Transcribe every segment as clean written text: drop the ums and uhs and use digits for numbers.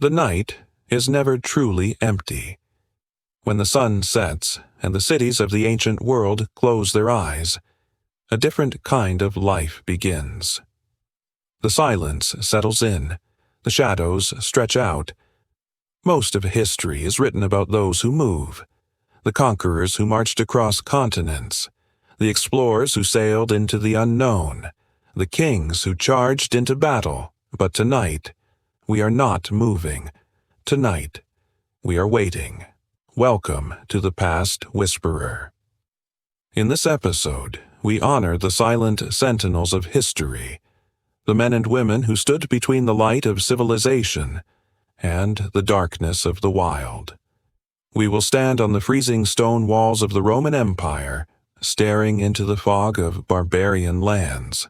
The night is never truly empty. When the sun sets and the cities of the ancient world close their eyes, a different kind of life begins. The silence settles in, the shadows stretch out. Most of history is written about those who move, the conquerors who marched across continents, the explorers who sailed into the unknown, the kings who charged into battle. But tonight, we are not moving. Tonight, we are waiting. Welcome to the Past Whisperer. In this episode, we honor the silent sentinels of history, the men and women who stood between the light of civilization and the darkness of the wild. We will stand on the freezing stone walls of the Roman Empire, staring into the fog of barbarian lands.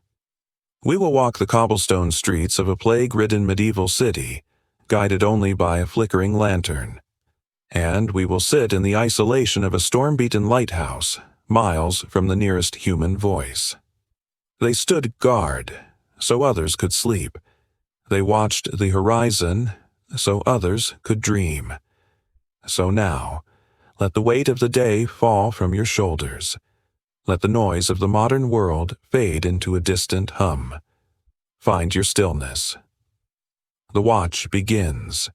We will walk the cobblestone streets of a plague-ridden medieval city, guided only by a flickering lantern. And we will sit in the isolation of a storm-beaten lighthouse, miles from the nearest human voice. They stood guard, so others could sleep. They watched the horizon, so others could dream. So now, let the weight of the day fall from your shoulders. Let the noise of the modern world fade into a distant hum. Find your stillness. The watch begins.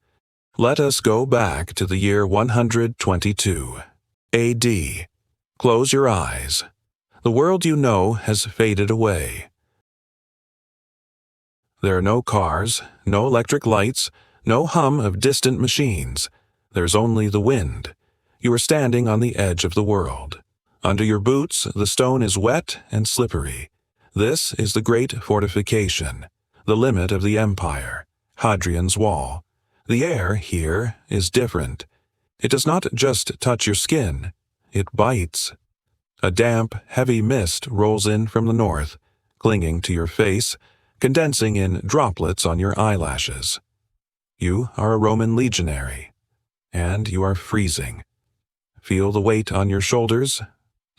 Let us go back to the year 122 A.D. Close your eyes. The world you know has faded away. There are no cars, no electric lights, no hum of distant machines. There's only the wind. You are standing on the edge of the world. Under your boots, the stone is wet and slippery. This is the great fortification, the limit of the empire, Hadrian's wall. The air here is different. It does not just touch your skin, it bites. A damp, heavy mist rolls in from the north, clinging to your face, condensing in droplets on your eyelashes. You are a Roman Legionary, and you are freezing. Feel the weight on your shoulders,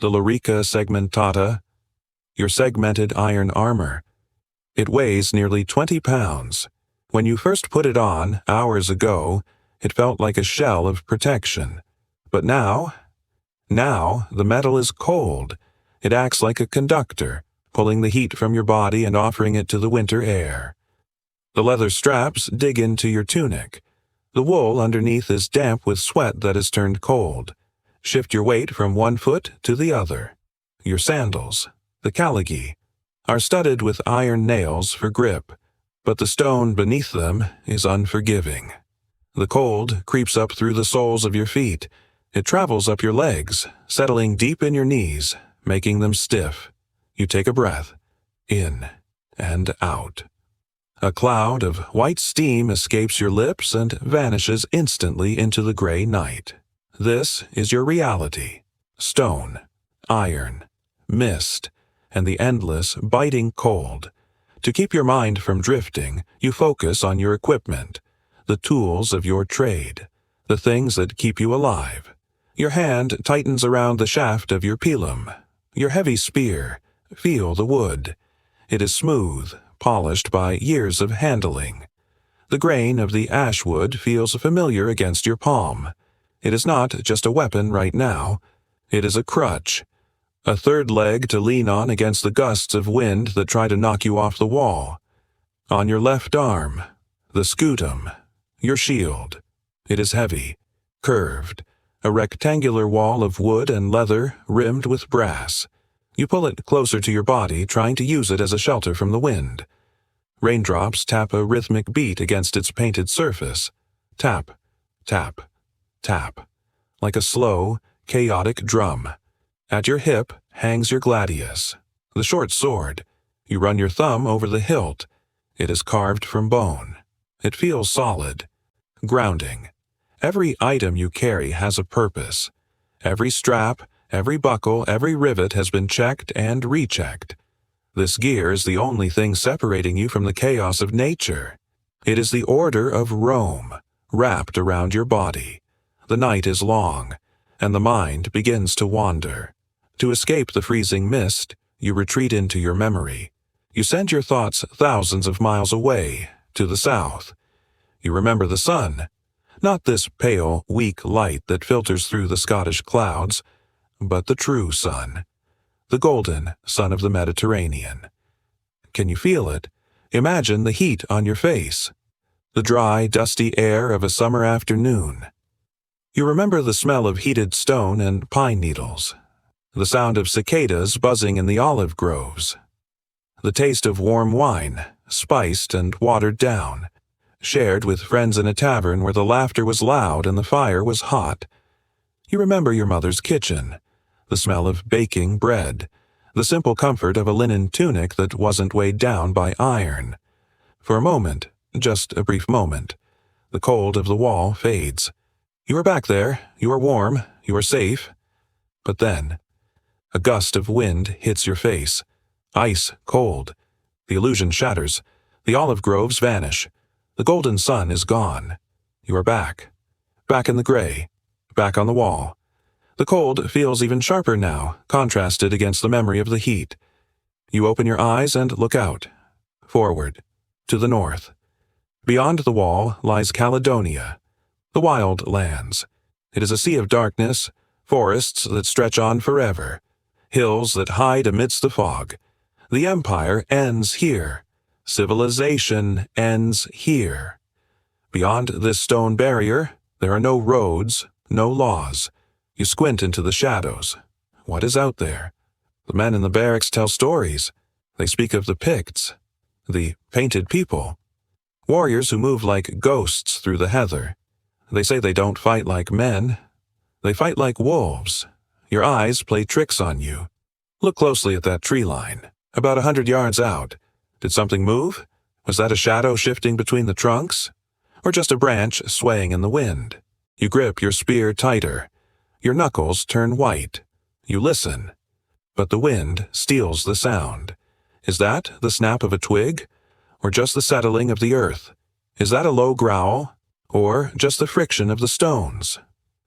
the lorica segmentata, your segmented iron armor. It weighs nearly 20 pounds. When you first put it on, hours ago, it felt like a shell of protection. But now the metal is cold. It acts like a conductor, pulling the heat from your body and offering it to the winter air. The leather straps dig into your tunic. The wool underneath is damp with sweat that has turned cold. Shift your weight from one foot to the other. Your sandals, the caligae, are studded with iron nails for grip, but the stone beneath them is unforgiving. The cold creeps up through the soles of your feet. It travels up your legs, settling deep in your knees, making them stiff. You take a breath, in and out. A cloud of white steam escapes your lips and vanishes instantly into the gray night. This is your reality. Stone, iron, mist, and the endless, biting cold. To keep your mind from drifting, you focus on your equipment, the tools of your trade, the things that keep you alive. Your hand tightens around the shaft of your pilum. Your heavy spear, feel the wood. It is smooth, polished by years of handling. The grain of the ash wood feels familiar against your palm. It is not just a weapon right now. It is a crutch, a third leg to lean on against the gusts of wind that try to knock you off the wall. On your left arm, the scutum, your shield. It is heavy, curved, a rectangular wall of wood and leather rimmed with brass. You pull it closer to your body, trying to use it as a shelter from the wind. Raindrops tap a rhythmic beat against its painted surface. Tap, tap, tap, like a slow, chaotic drum. At your hip hangs your gladius, the short sword. You run your thumb over the hilt. It is carved from bone. It feels solid, grounding. Every item you carry has a purpose. Every strap, every buckle, every rivet has been checked and rechecked. This gear is the only thing separating you from the chaos of nature. It is the order of Rome, wrapped around your body. The night is long, and the mind begins to wander. To escape the freezing mist, you retreat into your memory. You send your thoughts thousands of miles away, to the south. You remember the sun. Not this pale, weak light that filters through the Scottish clouds, but the true sun. The golden sun of the Mediterranean. Can you feel it? Imagine the heat on your face. The dry, dusty air of a summer afternoon. You remember the smell of heated stone and pine needles. The sound of cicadas buzzing in the olive groves. The taste of warm wine, spiced and watered down, shared with friends in a tavern where the laughter was loud and the fire was hot. You remember your mother's kitchen, the smell of baking bread, the simple comfort of a linen tunic that wasn't weighed down by iron. For a moment, just a brief moment, the cold of the wall fades. You are back there, you are warm, you are safe. But then, a gust of wind hits your face, ice cold. The illusion shatters, the olive groves vanish, the golden sun is gone. You are back in the gray, back on the wall. The cold feels even sharper now, contrasted against the memory of the heat. You open your eyes and look out, forward, to the north. Beyond the wall lies Caledonia, the wild lands. It is a sea of darkness, forests that stretch on forever, hills that hide amidst the fog. The empire ends here. Civilization ends here. Beyond this stone barrier, there are no roads, no laws. You squint into the shadows. What is out there? The men in the barracks tell stories. They speak of the Picts, the painted people, warriors who move like ghosts through the heather. They say they don't fight like men. They fight like wolves. Your eyes play tricks on you. Look closely at that tree line, about 100 yards out. Did something move? Was that a shadow shifting between the trunks? Or just a branch swaying in the wind? You grip your spear tighter. Your knuckles turn white. You listen. But the wind steals the sound. Is that the snap of a twig? Or just the settling of the earth? Is that a low growl? Or just the friction of the stones?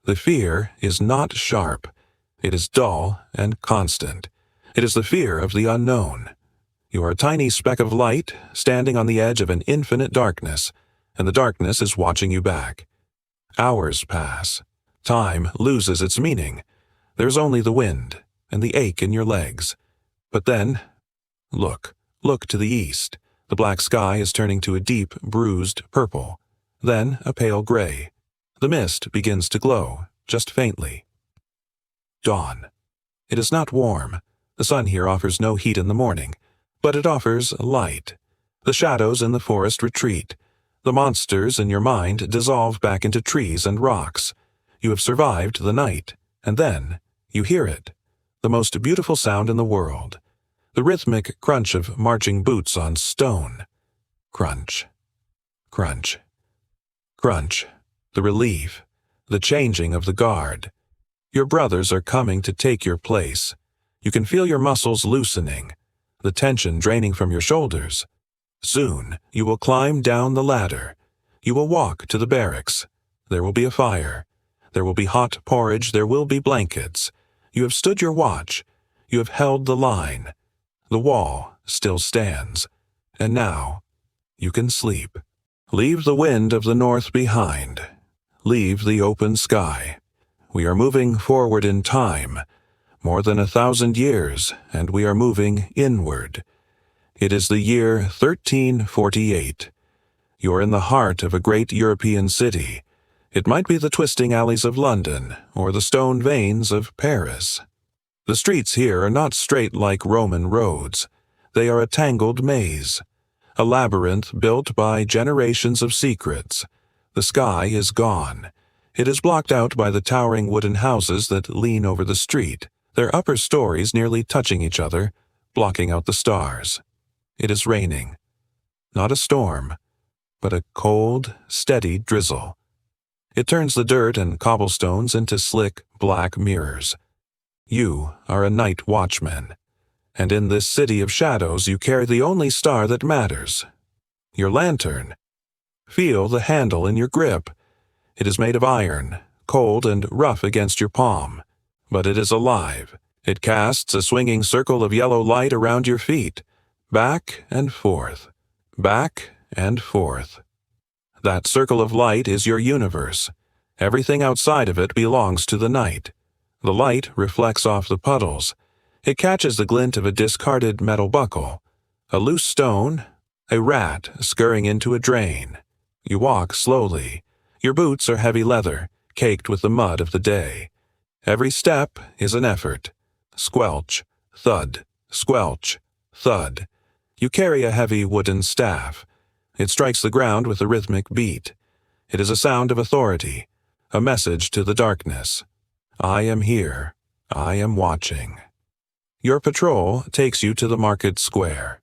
The fear is not sharp. It is dull and constant. It is the fear of the unknown. You are a tiny speck of light standing on the edge of an infinite darkness, and the darkness is watching you back. Hours pass. Time loses its meaning. There's only the wind and the ache in your legs. But then, look to the east. The black sky is turning to a deep, bruised purple, then a pale gray. The mist begins to glow, just faintly. Dawn. It is not warm. The sun here offers no heat in the morning, but it offers light. The shadows in the forest retreat. The monsters in your mind dissolve back into trees and rocks. You have survived the night, and then you hear it. The most beautiful sound in the world. The rhythmic crunch of marching boots on stone. Crunch. Crunch. Crunch. The relief. The changing of the guard. Your brothers are coming to take your place. You can feel your muscles loosening, the tension draining from your shoulders. Soon, you will climb down the ladder. You will walk to the barracks. There will be a fire. There will be hot porridge. There will be blankets. You have stood your watch. You have held the line. The wall still stands. And now, you can sleep. Leave the wind of the north behind. Leave the open sky. We are moving forward in time, more than 1,000 years, and we are moving inward. It is the year 1348. You're in the heart of a great European city. It might be the twisting alleys of London, or the stone veins of Paris. The streets here are not straight like Roman roads. They are a tangled maze, a labyrinth built by generations of secrets. The sky is gone. It is blocked out by the towering wooden houses that lean over the street, their upper stories nearly touching each other, blocking out the stars. It is raining. Not a storm, but a cold, steady drizzle. It turns the dirt and cobblestones into slick, black mirrors. You are a night watchman, and in this city of shadows you carry the only star that matters, your lantern. Feel the handle in your grip. It is made of iron, cold and rough against your palm, but it is alive. It casts a swinging circle of yellow light around your feet, back and forth, back and forth. That circle of light is your universe. Everything outside of it belongs to the night. The light reflects off the puddles. It catches the glint of a discarded metal buckle, a loose stone, a rat scurrying into a drain. You walk slowly. Your boots are heavy leather, caked with the mud of the day. Every step is an effort. Squelch, thud, squelch, thud. You carry a heavy wooden staff. It strikes the ground with a rhythmic beat. It is a sound of authority, a message to the darkness. I am here. I am watching. Your patrol takes you to the market square.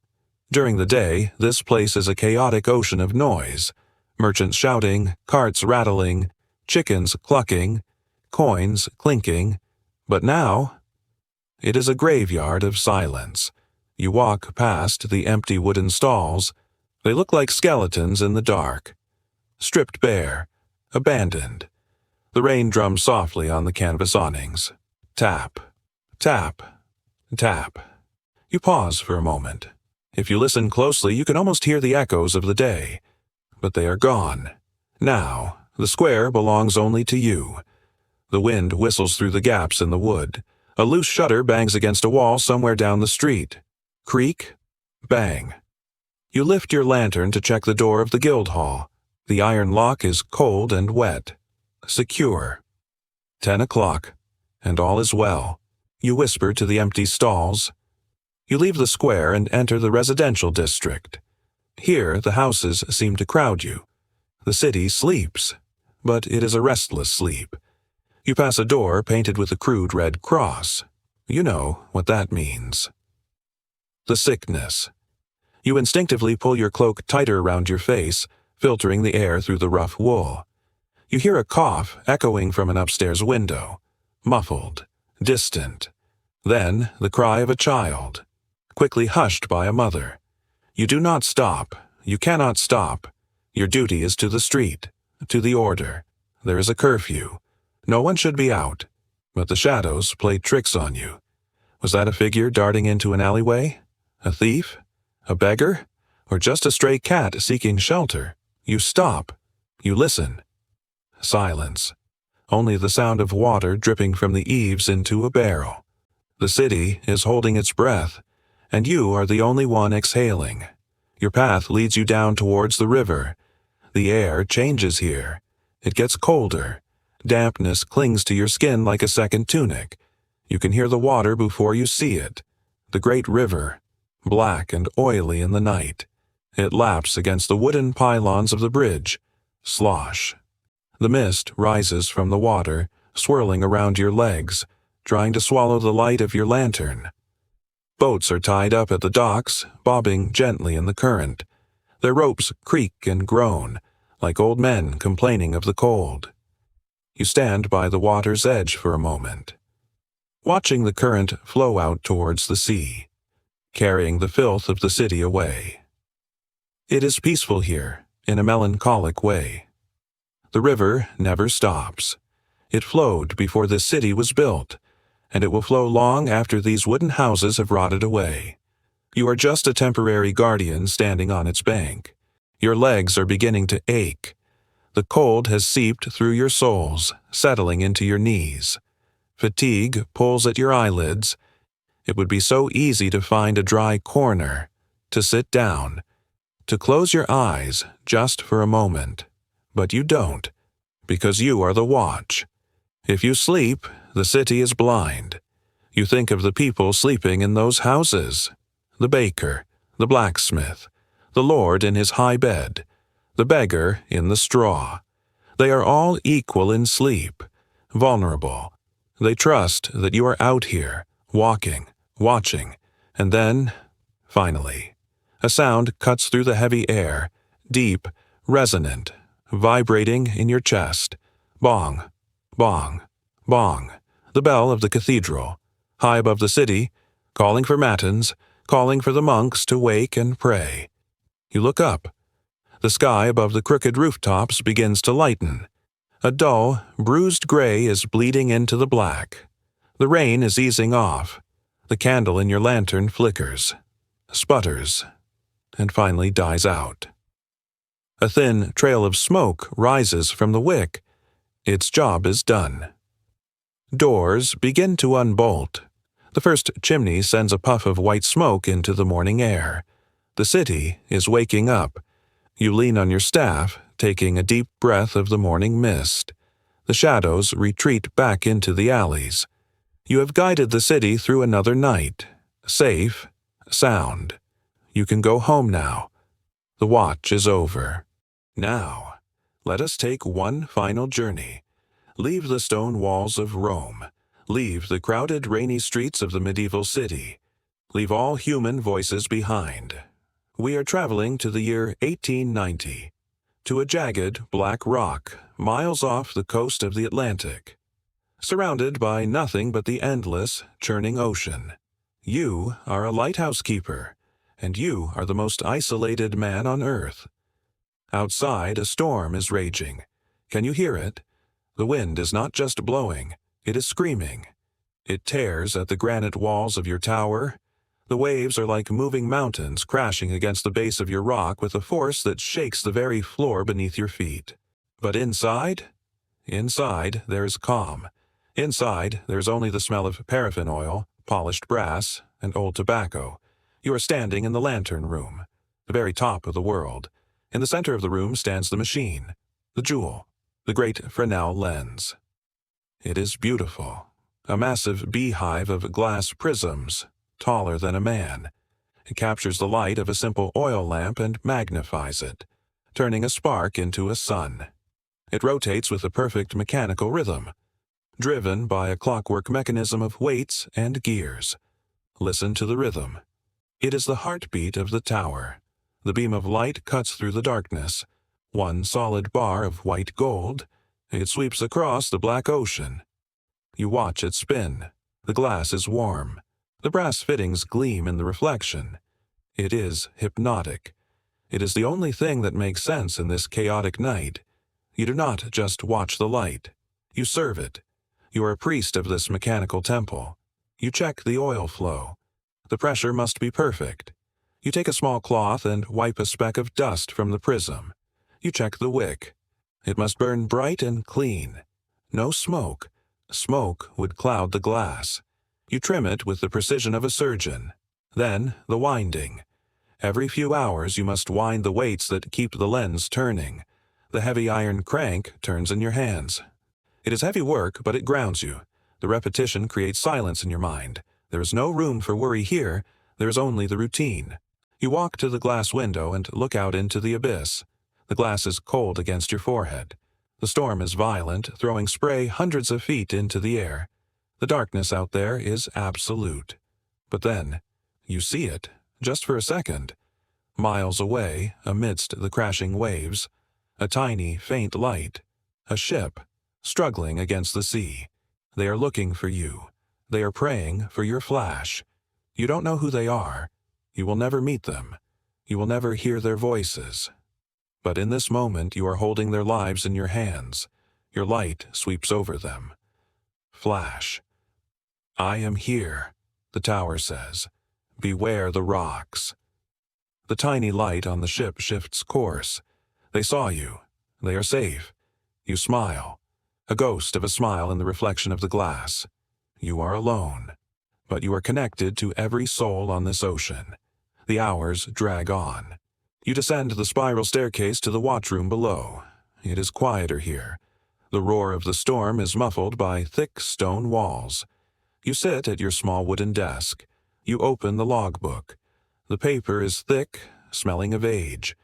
During the day, this place is a chaotic ocean of noise. Merchants shouting, carts rattling, chickens clucking, coins clinking. But now, it is a graveyard of silence. You walk past the empty wooden stalls. They look like skeletons in the dark. Stripped bare, abandoned. The rain drums softly on the canvas awnings. Tap, tap, tap. You pause for a moment. If you listen closely, you can almost hear the echoes of the day. But they are gone. Now, the square belongs only to you. The wind whistles through the gaps in the wood. A loose shutter bangs against a wall somewhere down the street. Creak, bang. You lift your lantern to check the door of the guild hall. The iron lock is cold and wet. Secure. 10 o'clock, and all is well. You whisper to the empty stalls. You leave the square and enter the residential district. Here, the houses seem to crowd you. The city sleeps, but it is a restless sleep. You pass a door painted with a crude red cross. You know what that means. The sickness. You instinctively pull your cloak tighter around your face, filtering the air through the rough wool. You hear a cough echoing from an upstairs window, muffled, distant. Then the cry of a child, quickly hushed by a mother. You do not stop. You cannot stop. Your duty is to the street, to the order. There is a curfew. No one should be out, but the shadows play tricks on you. Was that a figure darting into an alleyway? A thief? A beggar? Or just a stray cat seeking shelter? You stop. You listen. Silence. Only the sound of water dripping from the eaves into a barrel. The city is holding its breath, and you are the only one exhaling. Your path leads you down towards the river. The air changes here. It gets colder. Dampness clings to your skin like a second tunic. You can hear the water before you see it. The great river, black and oily in the night. It laps against the wooden pylons of the bridge. Slosh. The mist rises from the water, swirling around your legs, trying to swallow the light of your lantern. Boats are tied up at the docks, bobbing gently in the current. Their ropes creak and groan, like old men complaining of the cold. You stand by the water's edge for a moment, watching the current flow out towards the sea, carrying the filth of the city away. It is peaceful here, in a melancholic way. The river never stops. It flowed before this city was built, and it will flow long after these wooden houses have rotted away. You are just a temporary guardian standing on its bank. Your legs are beginning to ache. The cold has seeped through your soles, settling into your knees. Fatigue pulls at your eyelids. It would be so easy to find a dry corner, to sit down, to close your eyes just for a moment. But you don't, because you are the watch. If you sleep, the city is blind. You think of the people sleeping in those houses. The baker, the blacksmith, the lord in his high bed, the beggar in the straw. They are all equal in sleep, vulnerable. They trust that you are out here, walking, watching, and then, finally, a sound cuts through the heavy air, deep, resonant, vibrating in your chest. Bong, bong, bong. The bell of the cathedral, high above the city, calling for matins, calling for the monks to wake and pray. You look up. The sky above the crooked rooftops begins to lighten. A dull, bruised gray is bleeding into the black. The rain is easing off. The candle in your lantern flickers, sputters, and finally dies out. A thin trail of smoke rises from the wick. Its job is done. Doors begin to unbolt. The first chimney sends a puff of white smoke into the morning air. The city is waking up. You lean on your staff, taking a deep breath of the morning mist. The shadows retreat back into the alleys. You have guided the city through another night. Safe, sound. You can go home now. The watch is over. Now, let us take one final journey. Leave the stone walls of Rome. Leave the crowded, rainy streets of the medieval city. Leave all human voices behind. We are traveling to the year 1890, to a jagged, black rock, miles off the coast of the Atlantic, surrounded by nothing but the endless, churning ocean. You are a lighthouse keeper, and you are the most isolated man on earth. Outside, a storm is raging. Can you hear it? The wind is not just blowing, it is screaming. It tears at the granite walls of your tower. The waves are like moving mountains crashing against the base of your rock with a force that shakes the very floor beneath your feet. But inside there is calm. Inside, there is only the smell of paraffin oil, polished brass, and old tobacco. You are standing in the lantern room, the very top of the world. In the center of the room stands the machine, the jewel, the great Fresnel lens. It is beautiful, a massive beehive of glass prisms, taller than a man. It captures the light of a simple oil lamp and magnifies it, turning a spark into a sun. It rotates with a perfect mechanical rhythm, driven by a clockwork mechanism of weights and gears. Listen to the rhythm. It is the heartbeat of the tower. The beam of light cuts through the darkness. One solid bar of white gold. It sweeps across the black ocean. You watch it spin. The glass is warm. The brass fittings gleam in the reflection. It is hypnotic. It is the only thing that makes sense in this chaotic night. You do not just watch the light. You serve it. You are a priest of this mechanical temple. You check the oil flow. The pressure must be perfect. You take a small cloth and wipe a speck of dust from the prism. You check the wick. It must burn bright and clean. No smoke. Smoke would cloud the glass. You trim it with the precision of a surgeon. Then, the winding. Every few hours you must wind the weights that keep the lens turning. The heavy iron crank turns in your hands. It is heavy work, but it grounds you. The repetition creates silence in your mind. There is no room for worry here. There is only the routine. You walk to the glass window and look out into the abyss. The glass is cold against your forehead. The storm is violent, throwing spray hundreds of feet into the air. The darkness out there is absolute. But then, you see it, just for a second. Miles away, amidst the crashing waves, a tiny, faint light. A ship, struggling against the sea. They are looking for you. They are praying for your flash. You don't know who they are. You will never meet them. You will never hear their voices. But in this moment you are holding their lives in your hands. Your light sweeps over them. Flash. I am here, the tower says. Beware the rocks. The tiny light on the ship shifts course. They saw you. They are safe. You smile. A ghost of a smile in the reflection of the glass. You are alone. But you are connected to every soul on this ocean. The hours drag on. You descend the spiral staircase to the watchroom below. It is quieter here. The roar of the storm is muffled by thick stone walls. You sit at your small wooden desk. You open the logbook. The paper is thick, smelling of age.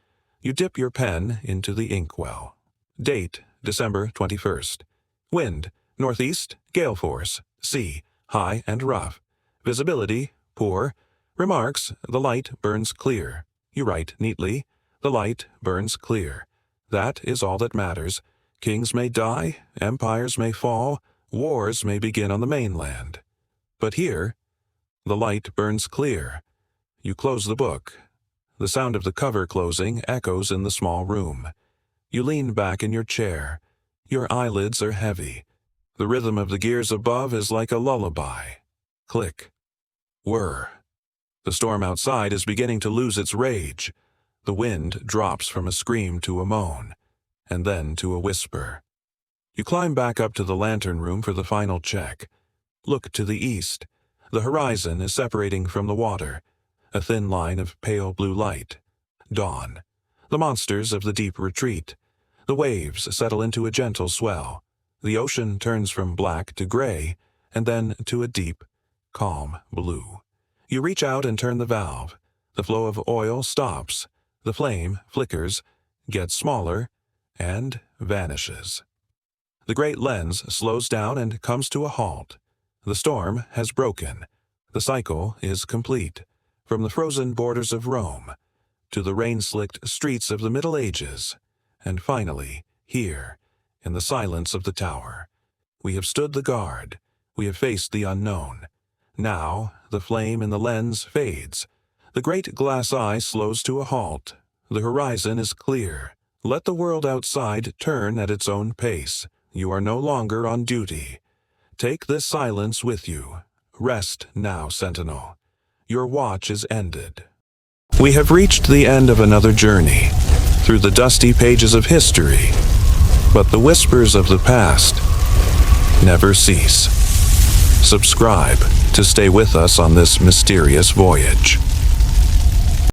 You dip your pen into the inkwell. Date, December 21st. Wind, northeast, gale force. Sea, high and rough. Visibility, poor. Remarks, the light burns clear. You write neatly, the light burns clear. That is all that matters. Kings may die, empires may fall, wars may begin on the mainland. But here, the light burns clear. You close the book. The sound of the cover closing echoes in the small room. You lean back in your chair. Your eyelids are heavy. The rhythm of the gears above is like a lullaby. Click. Whir. The storm outside is beginning to lose its rage. The wind drops from a scream to a moan, and then to a whisper. You climb back up to the lantern room for the final check. Look to the east. The horizon is separating from the water, a thin line of pale blue light. Dawn. The monsters of the deep retreat. The waves settle into a gentle swell. The ocean turns from black to gray, and then to a deep, calm blue. You reach out and turn the valve. The flow of oil stops. The flame flickers, gets smaller, and vanishes. The great lens slows down and comes to a halt. The storm has broken. The cycle is complete. From the frozen borders of Rome to the rain-slicked streets of the Middle Ages, and finally, here, in the silence of the tower. We have stood the guard. We have faced the unknown. Now, the flame in the lens fades. The great glass eye slows to a halt. The horizon is clear. Let the world outside turn at its own pace. You are no longer on duty. Take this silence with you. Rest now, Sentinel. Your watch is ended. We have reached the end of another journey, through the dusty pages of history, but the whispers of the past never cease. Subscribe to stay with us on this mysterious voyage.